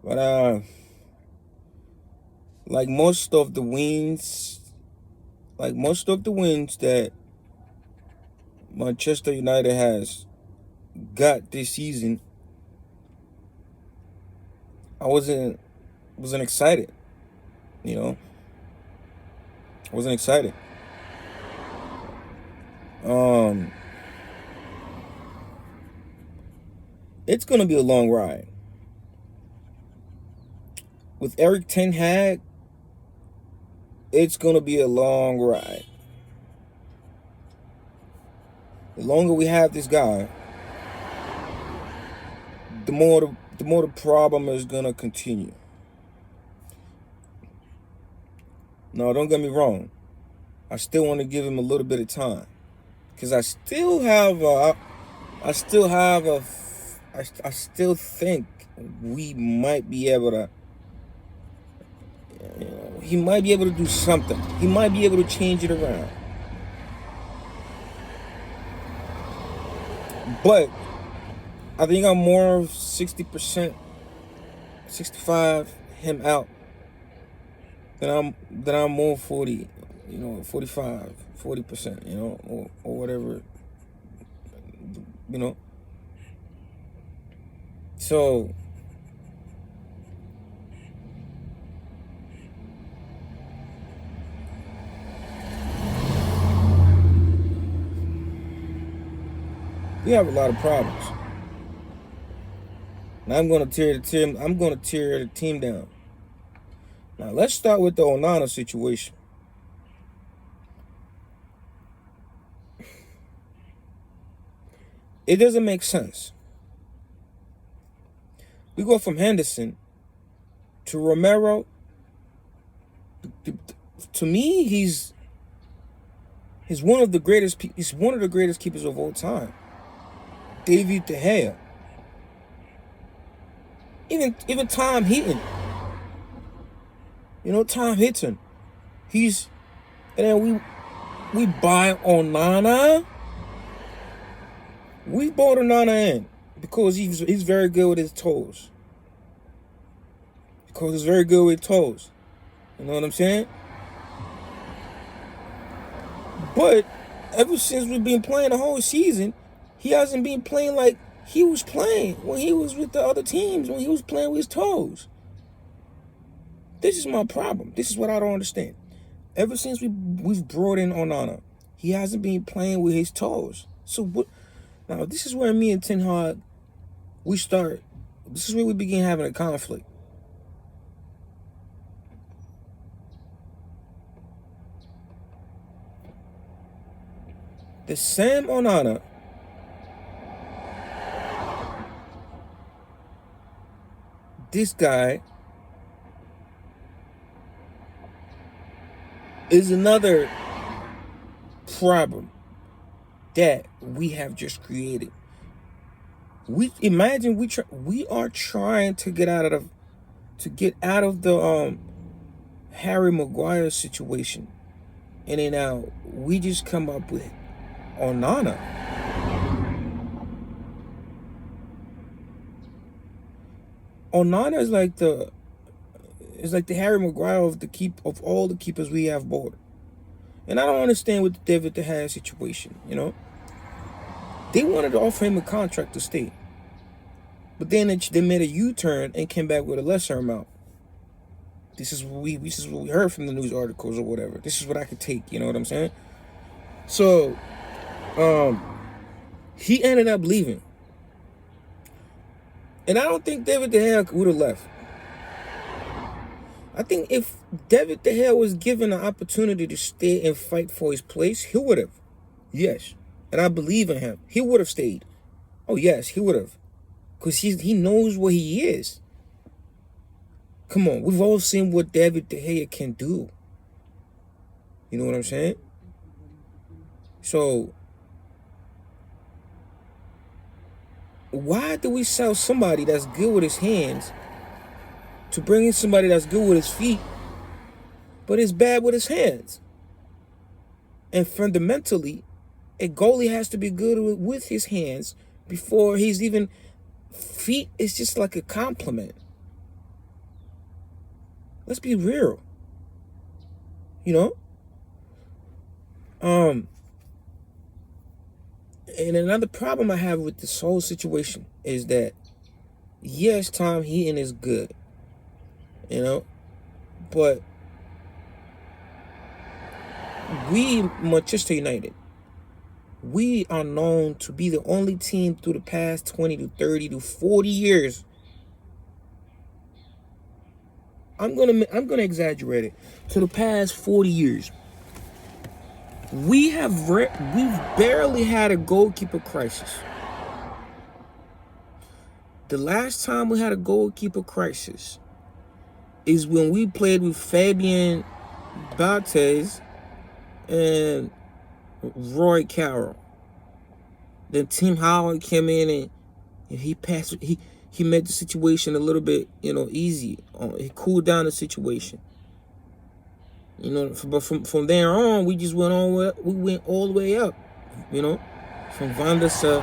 But like most of the wins, that Manchester United has got this season, I wasn't excited. You know, I wasn't excited. It's gonna be a long ride with Eric Ten Hag. It's gonna be a long ride. The longer we have this guy, the more the problem is gonna continue. No, don't get me wrong. I still want to give him a little bit of time, because I still think we might be able to. He might be able to do something. He might be able to change it around. But I think I'm more 60%, 65 him out than I'm more 40, 45, 40%, or whatever, So we have a lot of problems. And I'm gonna tear the team down. Now let's start with the ONANA situation. It doesn't make sense. We go from Henderson to Romero. To me, he's one of the greatest. He's one of the greatest keepers of all time. David De Gea. Even Tom Heaton. Tom Heaton. And then we buy ONANA. We bought ONANA in because he's very good with his toes. You know what I'm saying? But ever since we've been playing the whole season, he hasn't been playing like he was playing when he was with the other teams, when he was playing with his toes. This is my problem. This is what I don't understand. Ever since we've brought in ONANA, he hasn't been playing with his toes. So what? Now, this is where me and Ten Hag, this is where we begin having a conflict. The Sam ONANA this guy is another problem that we have just created. We are trying to get out of the Harry Maguire situation, and then now we just come up with ONANA. ONANA is like the Harry Maguire of all the keepers we have bought. And I don't understand with the David De Gea situation, They wanted to offer him a contract to stay. But then they made a U-turn and came back with a lesser amount. This is what we heard from the news articles or whatever. This is what I could take, you know what I'm saying? So, he ended up leaving. And I don't think David De Gea would have left. I think if David De Gea was given an opportunity to stay and fight for his place, he would have. Yes. And I believe in him. He would have stayed. Oh, yes, he would have. Because he knows what he is. Come on, we've all seen what David De Gea can do. You know what I'm saying? So, why do we sell somebody that's good with his hands to bring in somebody that's good with his feet, but is bad with his hands? And fundamentally, a goalie has to be good with his hands before he's even... Feet is just like a compliment. Let's be real. You know? And another problem I have with this whole situation is that, yes, Tom Heaton is good, you know, but we, Manchester United, we are known to be the only team through the past 20 to 30 to 40 years. I'm gonna exaggerate it. To the past 40 years, we've barely had a goalkeeper crisis. The last time we had a goalkeeper crisis is when we played with Fabian Barthez and Roy Carroll. Then Tim Howard came in and he passed. He made the situation a little bit, easy. He cooled down the situation. But from there on, we just went on. We went all the way up. From Van der Sar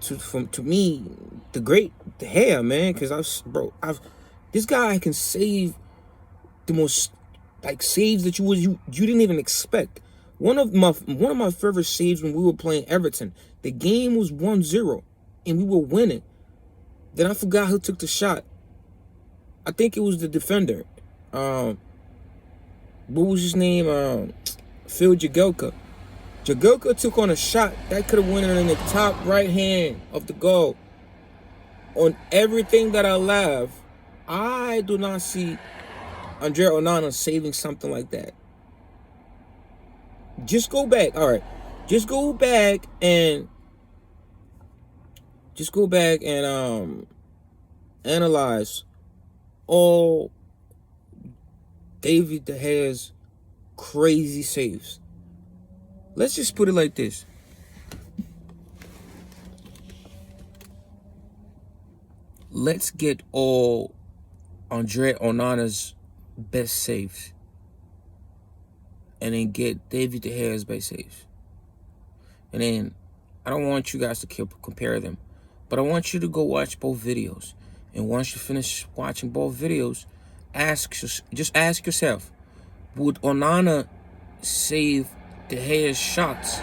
to me, the great De Gea, man. Because this guy can save the most saves that you didn't even expect. One of my favorite saves when we were playing Everton. The game was 1-0 and we were winning. Then I forgot who took the shot. I think it was the defender. What was his name? Phil Jagielka. Jagielka took on a shot that could have went in the top right hand of the goal. On everything that I love, I do not see Andre Onana saving something like that. Just go back. All right. Just go back and analyze all David De Gea's crazy saves. Let's just put it like this. Let's get all Andre Onana's best saves and then get David De Gea's best saves. And then I don't want you guys to compare them, but I want you to go watch both videos. And once you finish watching both videos, just ask yourself, would Onana save De Gea's shots,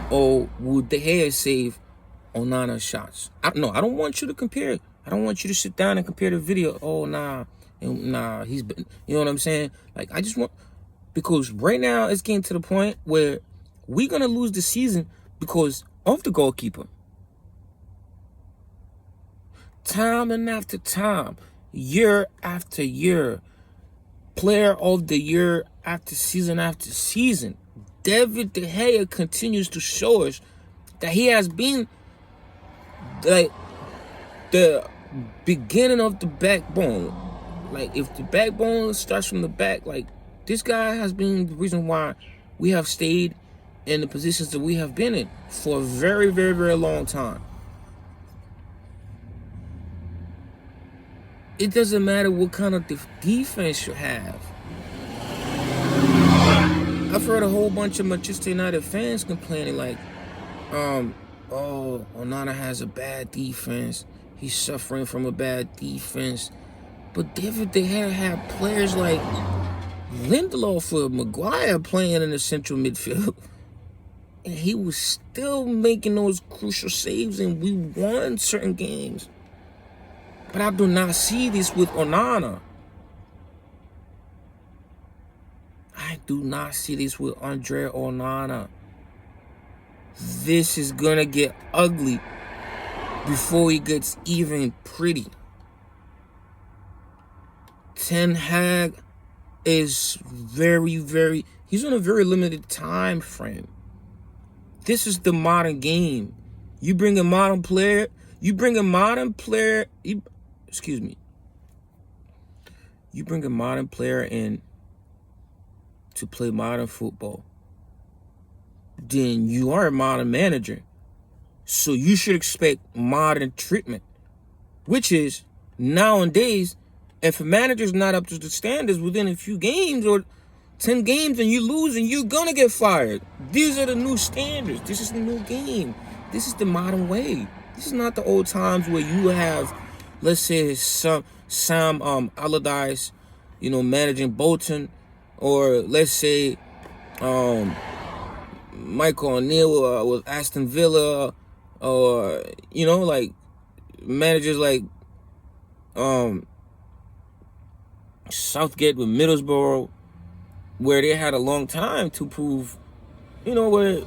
or would De Gea save Onana's shots? I don't want you to compare. I don't want you to sit down and compare the video. Oh, he's been, you know what I'm saying? I just want, because right now it's getting to the point where we're going to lose the season because of the goalkeeper. Time and after time, year after year, player of the year after season, David De Gea continues to show us that he has been the beginning of the backbone. If the backbone starts from the back, this guy has been the reason why we have stayed in the positions that we have been in for a very, very, very long time. It doesn't matter what kind of defense you have. I've heard a whole bunch of Manchester United fans complaining Onana has a bad defense. He's suffering from a bad defense. But David De Gea had players like Lindelof or Maguire playing in the central midfield. And he was still making those crucial saves, and we won certain games. But I do not see this with Onana. I do not see this with Andre Onana. This is going to get ugly before it gets even pretty. Ten Hag is he's on a very limited time frame. This is the modern game. You bring a modern player in to play modern football, then you are a modern manager. So you should expect modern treatment, which is nowadays, if a manager's not up to the standards within a few games or 10 games and you lose, and you're going to get fired. These are the new standards. This is the new game. This is the modern way. This is not the old times where you have, let's say, Sam Allardyce managing Bolton, or let's say Michael O'Neill with Aston Villa, or like managers like Southgate with Middlesbrough, where they had a long time to prove, where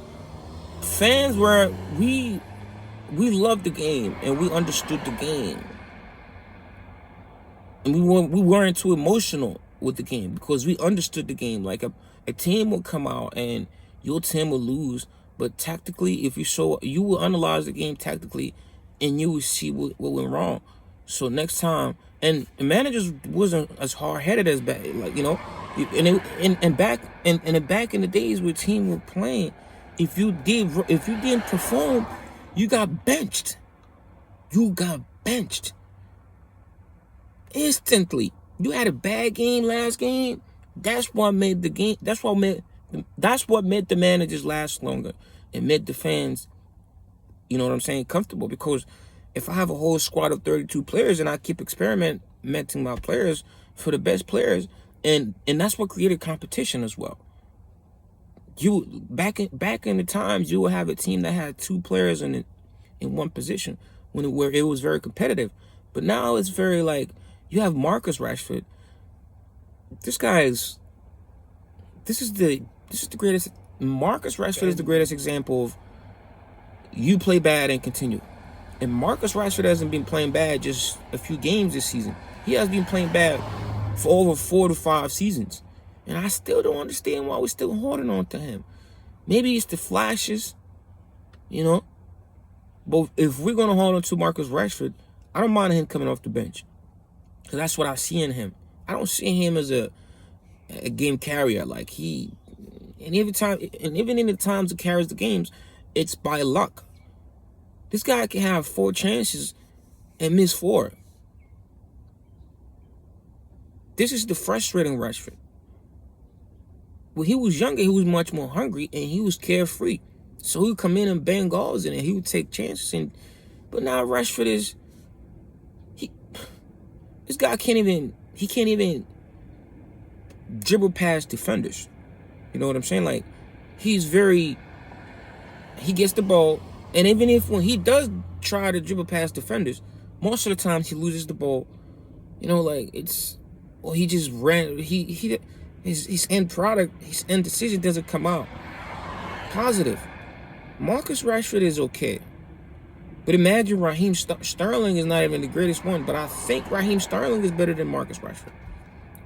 fans were, we loved the game and we understood the game, and we weren't too emotional with the game because we understood the game. Like a team will come out and your team will lose, but tactically, if you will analyze the game tactically, and you will see what went wrong. So next time, and the managers wasn't as hard headed as back, and back in the days where team were playing, if you didn't perform, you got benched. You got benched instantly. You had a bad game last game. That's what made the game. That's what made the managers last longer and made the fans, comfortable. Because if I have a whole squad of 32 players and I keep experimenting my players for the best players, and that's what created competition as well. You back in the times, you would have a team that had 2 players in one position where it was very competitive. But now it's very like, you have Marcus Rashford. This is the greatest. Marcus Rashford is the greatest example of you play bad and continue. And Marcus Rashford hasn't been playing bad just a few games this season. He has been playing bad for over 4 to 5 seasons. And I still don't understand why we're still holding on to him. Maybe it's the flashes, But if we're going to hold on to Marcus Rashford, I don't mind him coming off the bench. Because that's what I see in him. I don't see him as a game carrier. Like even in the times he carries the games, it's by luck. This guy can have 4 chances and miss 4. This is the frustrating Rashford. When he was younger, he was much more hungry and he was carefree. So he would come in and bang goals in and he would take chances. But now Rashford this guy can't even dribble past defenders. You know what I'm saying? Like, he gets the ball, and even if when he does try to dribble past defenders, most of the times he loses the ball. He just ran. His end product, his end decision doesn't come out positive. Marcus Rashford is okay. But imagine Raheem Sterling is not even the greatest one, but I think Raheem Sterling is better than Marcus Rashford.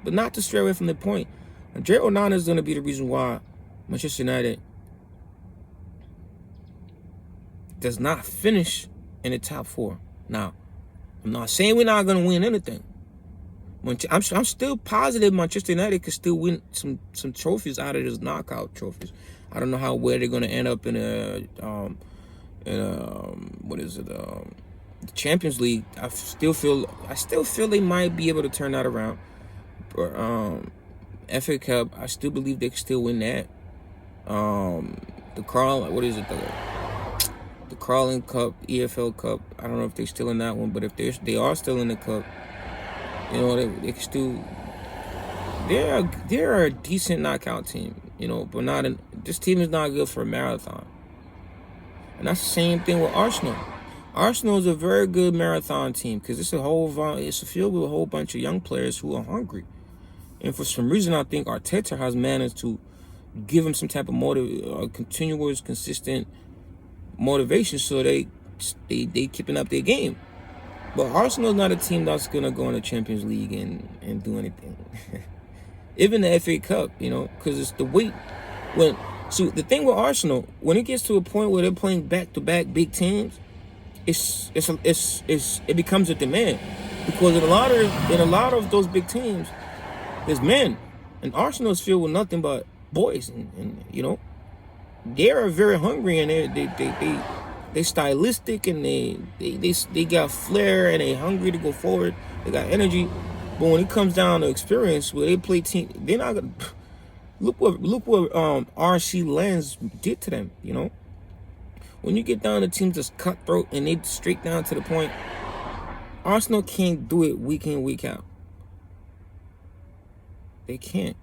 But not to stray away from the point, Andre ONANA is going to be the reason why Manchester United does not finish in the top 4. Now, I'm not saying we're not going to win anything. I'm still positive Manchester United could still win some trophies out of these knockout trophies. I don't know where they're going to end up in the Champions League. I still feel they might be able to turn that around. FA Cup, I still believe they can still win that. The Crawling Cup, EFL Cup, I don't know if they're still in that one, but if they are still in the cup, they can still. They're a decent knockout team, but this team is not good for a marathon. And that's the same thing with Arsenal. Arsenal is a very good marathon team because it's filled with a whole bunch of young players who are hungry. And for some reason, I think Arteta has managed to give them some type of continuous, consistent motivation, so they keeping up their game. But Arsenal is not a team that's gonna go in the Champions League and do anything. Even the FA Cup, because it's the weight. So the thing with Arsenal, when it gets to a point where they're playing back-to-back big teams, it becomes a demand, because in a lot of those big teams, there's men, and Arsenal is filled with nothing but boys, and they are very hungry, and they stylistic, and they got flair, and they hungry to go forward. They got energy, but when it comes down to experience, where they play team, they're not gonna. Look what RC Lens did to them. When you get down to teams that's cutthroat and they straight down to the point, Arsenal can't do it week in, week out. They can't.